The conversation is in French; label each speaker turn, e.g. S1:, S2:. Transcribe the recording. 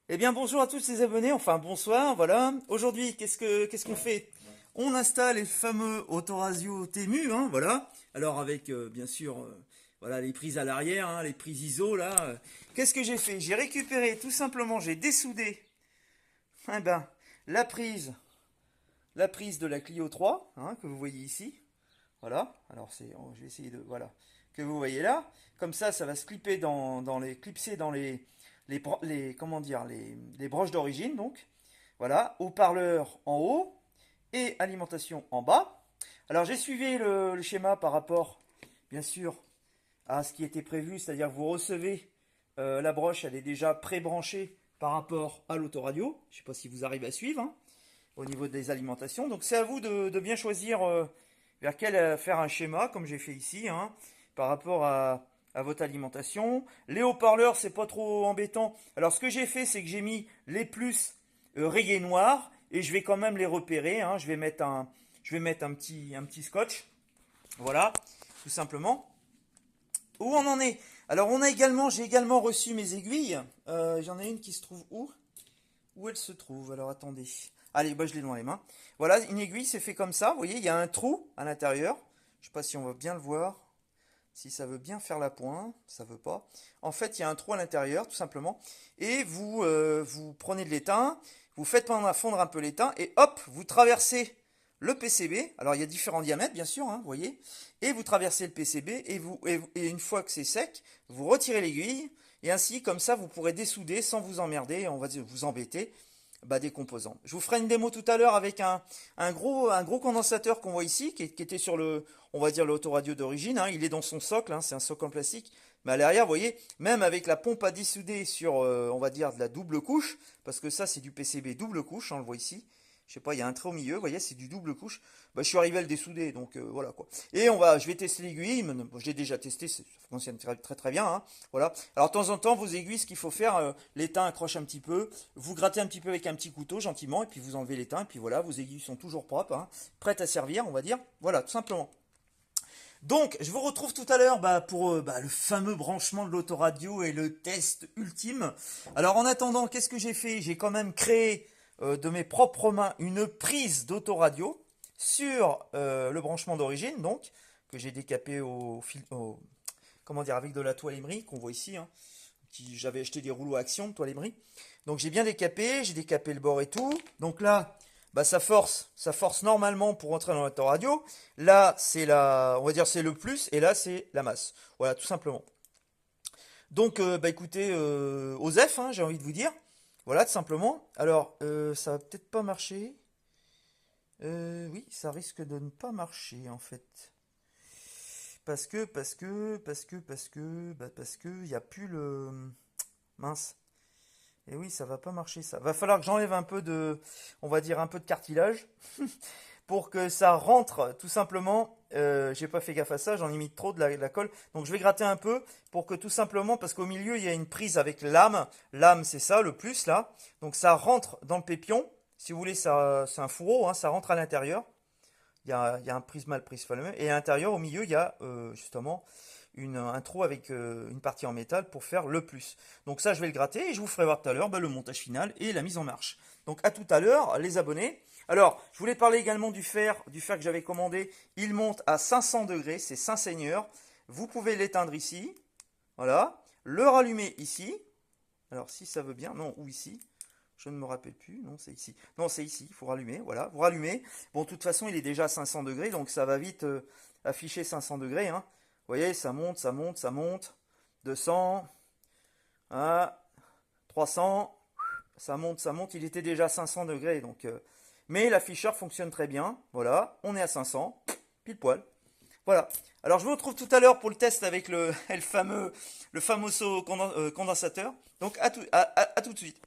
S1: Eh bien bonjour à tous les abonnés, enfin bonsoir, voilà. Aujourd'hui, qu'est-ce qu'on fait? On installe les fameux Autoradio Temu, hein, voilà. Alors avec bien sûr voilà les prises à l'arrière, hein, les prises ISO là. Qu'est-ce que j'ai fait? J'ai récupéré tout simplement, j'ai dessoudé eh ben, la prise, la prise de la Clio 3, hein, que vous voyez ici. Voilà. Alors je vais essayer de voilà que vous voyez là. Comme ça va se clipper dans les clipser dans les comment dire les broches d'origine donc. Voilà, haut-parleur en haut et alimentation en bas. Alors j'ai suivi le schéma par rapport, bien sûr, à ce qui était prévu, c'est-à-dire que vous recevez la broche, elle est déjà pré-branchée par rapport à l'autoradio. Je ne sais pas si vous arrivez à suivre hein, au niveau des alimentations. Donc c'est à vous de bien choisir vers quel faire un schéma, comme j'ai fait ici, hein, par rapport à votre alimentation. Les haut-parleurs, c'est pas trop embêtant. Alors ce que j'ai fait, c'est que j'ai mis les plus rayés noirs et je vais quand même les repérer. Hein. Je vais mettre un petit scotch. Voilà, tout simplement. Où on en est? Alors j'ai également reçu mes aiguilles. J'en ai une qui se trouve où? Où elle se trouve? Alors attendez. Allez, bah, je l'ai dans les mains. Voilà, une aiguille, c'est fait comme ça. Vous voyez, il y a un trou à l'intérieur. Je ne sais pas si on va bien le voir. Si ça veut bien faire la pointe, ça veut pas. En fait, il y a un trou à l'intérieur, tout simplement. Et vous prenez de l'étain, vous faites fondre un peu l'étain, et hop, vous traversez le PCB. Alors, il y a différents diamètres, bien sûr, hein, vous voyez. Et vous traversez le PCB, et une fois que c'est sec, vous retirez l'aiguille. Et ainsi, comme ça, vous pourrez dessouder sans vous emmerder, on va dire vous embêter, bah, des composants. Je vous ferai une démo tout à l'heure avec un gros condensateur qu'on voit ici, qui était sur on va dire l'autoradio d'origine. Hein. Il est dans son socle, hein, c'est un socle en plastique. Mais à l'arrière, vous voyez, même avec la pompe à dissouder sur, on va dire, de la double couche, parce que ça, c'est du PCB double couche, hein, on le voit ici. Je sais pas, il y a un trait au milieu, vous voyez, c'est du double couche. Bah, je suis arrivé à le dessouder, donc voilà quoi. Et je vais tester l'aiguille. Je l'ai déjà testé, ça fonctionne très très, très bien. Hein, voilà. Alors de temps en temps, vos aiguilles, ce qu'il faut faire, l'étain accroche un petit peu, vous grattez un petit peu avec un petit couteau gentiment, et puis vous enlevez l'étain, et puis voilà, vos aiguilles sont toujours propres, hein, prêtes à servir, on va dire. Voilà, tout simplement. Donc, je vous retrouve tout à l'heure bah, pour le fameux branchement de l'autoradio et le test ultime. Alors, en attendant, qu'est-ce que j'ai fait? J'ai quand même créé de mes propres mains une prise d'autoradio sur le branchement d'origine, donc, que j'ai décapé comment dire, avec de la toile émery qu'on voit ici. Hein. J'avais acheté des rouleaux à action de toile émery. Donc, j'ai bien décapé, j'ai décapé le bord et tout. Donc là, bah, ça force normalement pour rentrer dans l'autoradio. Là, on va dire c'est le plus, et là c'est la masse. Voilà, tout simplement. Donc, bah écoutez, Osef, hein, j'ai envie de vous dire. Voilà, tout simplement. Alors, ça va peut-être pas marcher. Oui, ça risque de ne pas marcher en fait. Parce que, il n'y a plus le. Mince. Et oui, ça va pas marcher ça. Va falloir que j'enlève un peu on va dire un peu de cartilage. Pour que ça rentre tout simplement. J'ai pas fait gaffe à ça, j'en ai mis trop de la colle. Donc je vais gratter un peu pour que tout simplement, parce qu'au milieu il y a une prise avec l'âme. L'âme c'est ça, le plus là. Donc ça rentre dans le pépion. Si vous voulez, ça, c'est un fourreau, hein, ça rentre à l'intérieur. Il y a un prisme prisme et à l'intérieur, au milieu, il y a justement un trou avec une partie en métal pour faire le plus. Donc ça, je vais le gratter et je vous ferai voir tout à l'heure le montage final et la mise en marche. Donc à tout à l'heure, les abonnés. Alors, je voulais parler également du fer que j'avais commandé. Il monte à 500 degrés, c'est Saint-Seigneur. Vous pouvez l'éteindre ici, voilà. Le rallumer ici. Alors si ça veut bien, non, ou ici. Je ne me rappelle plus. Non, c'est ici. Non, c'est ici. Il faut rallumer. Voilà. Vous rallumez. Bon, de toute façon, il est déjà à 500 degrés. Donc, ça va vite afficher 500 degrés. Hein. Vous voyez, ça monte, ça monte, ça monte. 200. Hein, 300. Ça monte, ça monte. Il était déjà à 500 degrés. Donc, mais l'afficheur fonctionne très bien. Voilà. On est à 500. Pile poil. Voilà. Alors, je vous retrouve tout à l'heure pour le test avec le fameux condensateur. Donc, à tout de suite.